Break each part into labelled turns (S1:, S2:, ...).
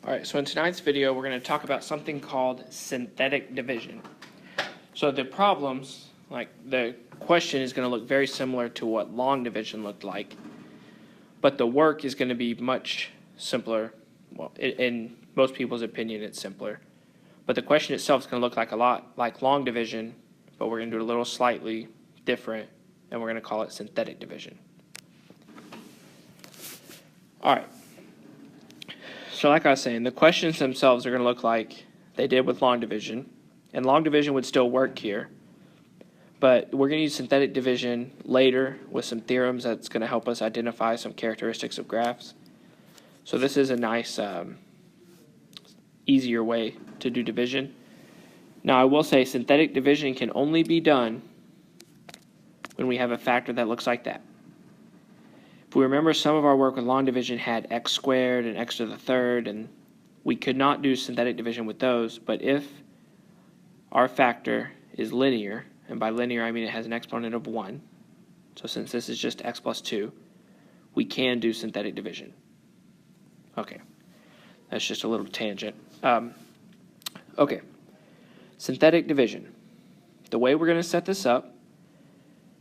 S1: Alright, so in tonight's video we're going to talk about something called synthetic division. So the problems, like the question, is going to look very similar to what long division looked like, but the work is going to be much simpler. Well, in most people's opinion it's simpler, but the question itself is going to look like a lot like long division, but we're going to do it a little slightly different, and we're going to call it synthetic division. Alright. So like I was saying, the questions themselves are going to look like they did with long division. And long division would still work here. But we're going to use synthetic division later with some theorems that's going to help us identify some characteristics of graphs. So this is a nice, easier way to do division. Now I will say synthetic division can only be done when we have a factor that looks like that. If we remember, some of our work with long division had x squared and x to the third, and we could not do synthetic division with those. But if our factor is linear, and by linear I mean it has an exponent of 1, so since this is just x plus 2, we can do synthetic division. Okay, that's just a little tangent. Okay, synthetic division. The way we're going to set this up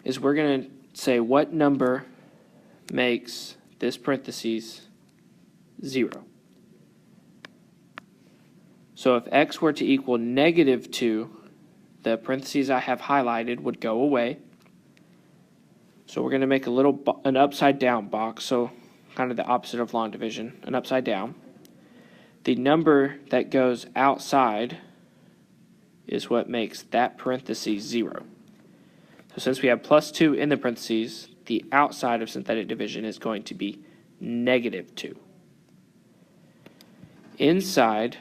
S1: is we're going to say what number makes this parentheses 0. So if x were to equal negative 2, the parentheses I have highlighted would go away. So we're going to make an upside down box, so kind of the opposite of long division, an upside down. The number that goes outside is what makes that parentheses 0. So since we have plus 2 in the parentheses, the outside of synthetic division is going to be negative 2. Inside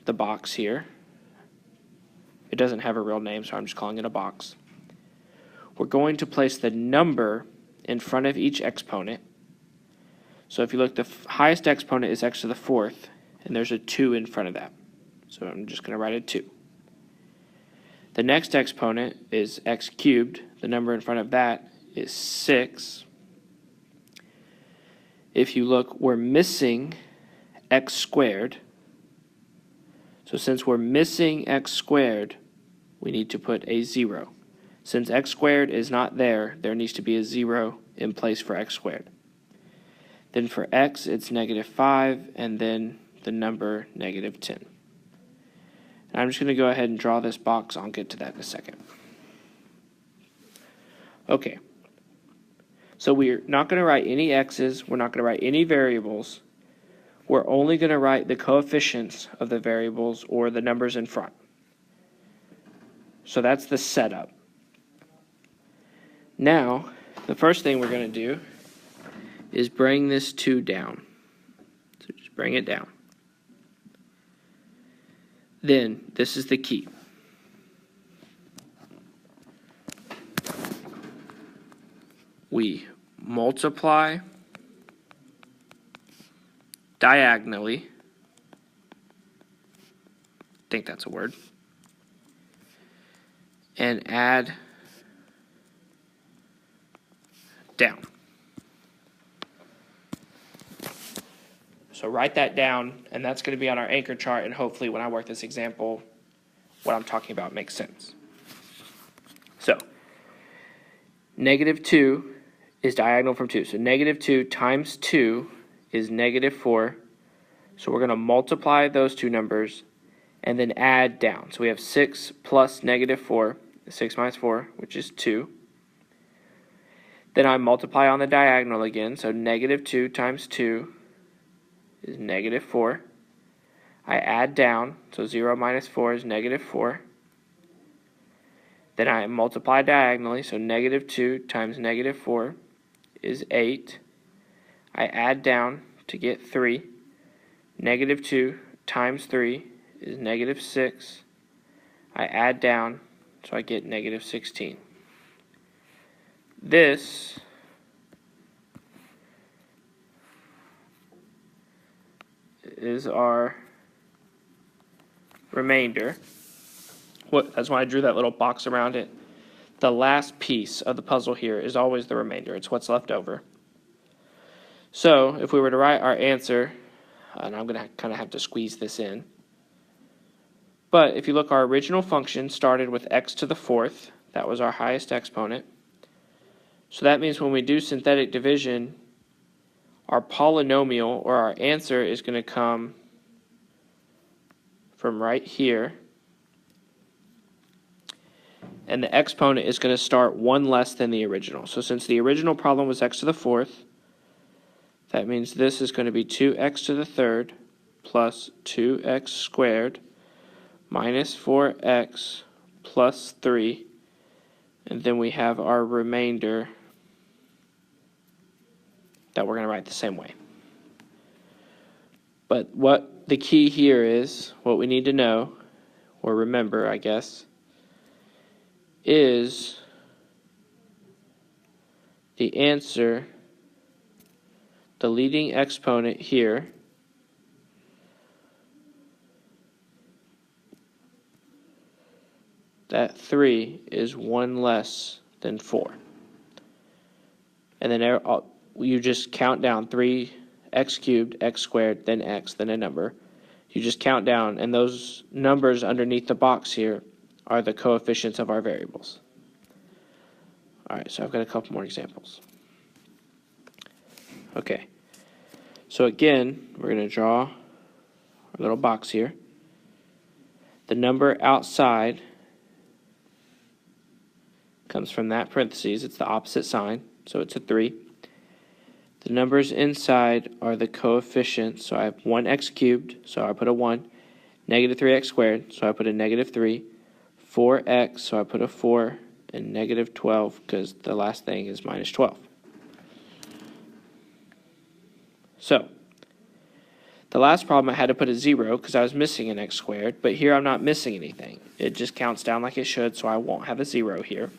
S1: the box here, it doesn't have a real name, so I'm just calling it a box. We're going to place the number in front of each exponent. So if you look, the highest exponent is x to the fourth, and there's a 2 in front of that. So I'm just going to write a 2. The next exponent is x cubed. The number in front of that is 6. If you look, we're missing x squared. So since we're missing x squared, we need to put a 0. Since x squared is not there, there needs to be a 0 in place for x squared. Then for x, it's negative 5, and then the number negative 10. And I'm just going to go ahead and draw this box. I'll get to that in a second. Okay. So we're not going to write any x's. We're not going to write any variables. We're only going to write the coefficients of the variables or the numbers in front. So that's the setup. Now, the first thing we're going to do is bring this 2 down. So just bring it down. Then, this is the key. We multiply diagonally. I think that's a word. And add down. So write that down, and that's going to be on our anchor chart, and hopefully when I work this example, what I'm talking about makes sense. So, negative 2 is diagonal from 2. So negative 2 times 2 is negative 4. So we're going to multiply those two numbers and then add down. So we have 6 plus negative 4, 6 minus 4, which is 2. Then I multiply on the diagonal again, so negative 2 times 2 is negative 4. I add down, so 0 minus 4 is negative 4. Then I multiply diagonally, so negative 2 times negative 4 is 8. I add down to get 3. Negative 2 times 3 is negative 6. I add down, so I get negative 16. This is our remainder. That's why I drew that little box around it. The last piece of the puzzle here is always the remainder. It's what's left over. So if we were to write our answer, and I'm going to kind of have to squeeze this in. But if you look, our original function started with x to the fourth. That was our highest exponent. So that means when we do synthetic division, our polynomial, or our answer, is going to come from right here. And the exponent is going to start one less than the original. So since the original problem was x to the fourth, that means this is going to be 2x to the third plus 2x squared minus 4x plus 3. And then we have our remainder that we're going to write the same way. But what the key here is, what we need to know, or remember, I guess, is the answer, the leading exponent here, that 3 is 1 less than 4. And then you just count down 3x cubed, x squared, then x, then a number. You just count down, and those numbers underneath the box here are the coefficients of our variables. All right, so I've got a couple more examples. Okay, so again, we're going to draw our little box here. The number outside comes from that parentheses. It's the opposite sign, so it's a 3. The numbers inside are the coefficients, so I have 1x cubed, so I put a 1, negative 3x squared, so I put a negative 3, 4x, so I put a 4, and negative 12, because the last thing is minus 12. So, the last problem I had to put a 0 because I was missing an x squared, but here I'm not missing anything. It just counts down like it should, so I won't have a 0 here.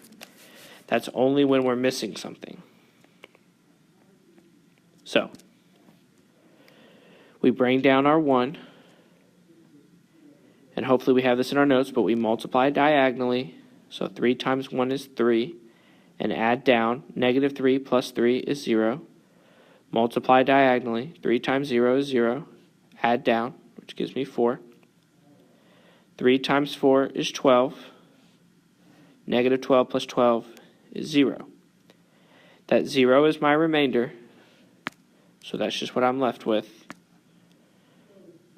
S1: That's only when we're missing something. So, we bring down our 1, and hopefully we have this in our notes, but we multiply diagonally. So 3 times 1 is 3, and add down. Negative 3 plus 3 is 0. Multiply diagonally. 3 times 0 is 0. Add down, which gives me 4. 3 times 4 is 12. Negative 12 plus 12 is 0. That 0 is my remainder, so that's just what I'm left with.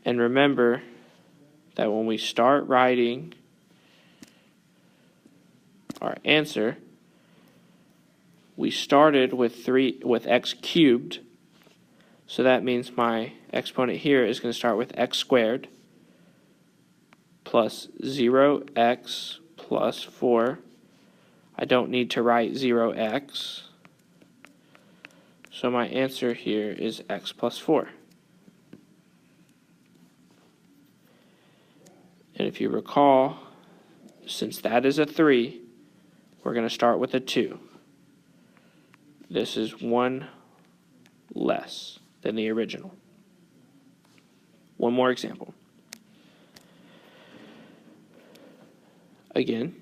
S1: And remember that when we start writing our answer, we started with x cubed, so that means my exponent here is going to start with x squared plus 0x plus 4. I don't need to write 0x, so my answer here is x plus 4. And if you recall, since that is a 3, we're going to start with a 2. This is 1 less than the original. One more example. Again,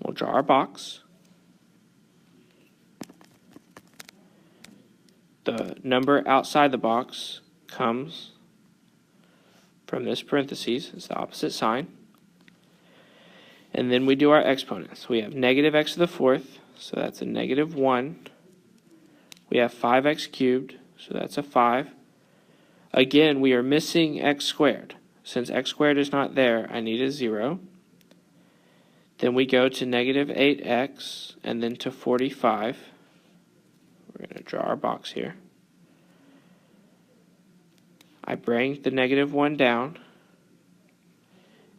S1: we'll draw our box. The number outside the box comes from this parentheses. It's the opposite sign. And then we do our exponents. We have negative x to the fourth, so that's a negative 1. We have 5x cubed, so that's a 5. Again, we are missing x squared. Since x squared is not there, I need a 0. Then we go to negative 8x, and then to 45. We're going to draw our box here. I bring the negative 1 down.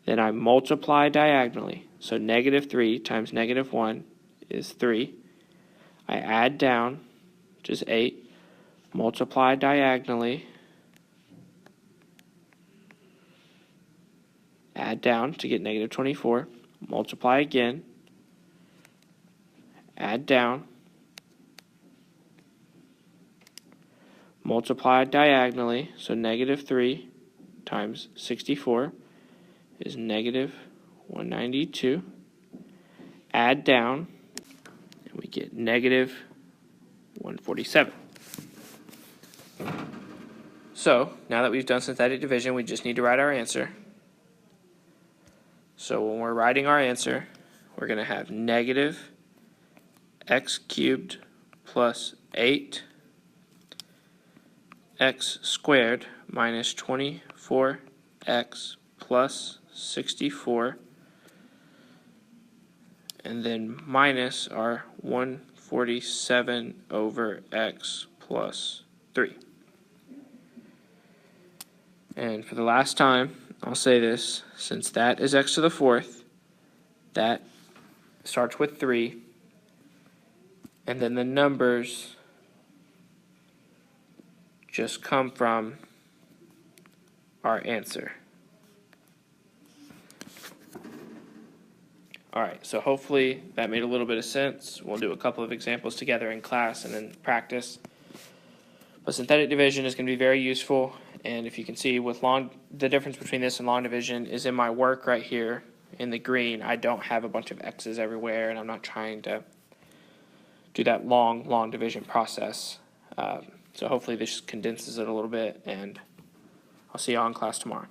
S1: Then I multiply diagonally. So negative 3 times negative 1 is 3. I add down, which is 8. Multiply diagonally. Add down to get negative 24. Multiply again. Add down. Multiply diagonally. So negative 3 times 64 is negative 192. Add down, and we get negative 147. So now that we've done synthetic division, we just need to write our answer. So when we're writing our answer, we're going to have negative x cubed plus 8 x squared minus 24x plus 64, and then minus our 147 over x plus 3. And for the last time, I'll say this, since that is x to the fourth, that starts with 3, and then the numbers just come from our answer. Alright, so hopefully that made a little bit of sense. We'll do a couple of examples together in class and then practice. But synthetic division is going to be very useful, and if you can see with the difference between this and long division is in my work right here in the green. I don't have a bunch of x's everywhere, and I'm not trying to do that long division process. So hopefully this condenses it a little bit, and I'll see you all in class tomorrow.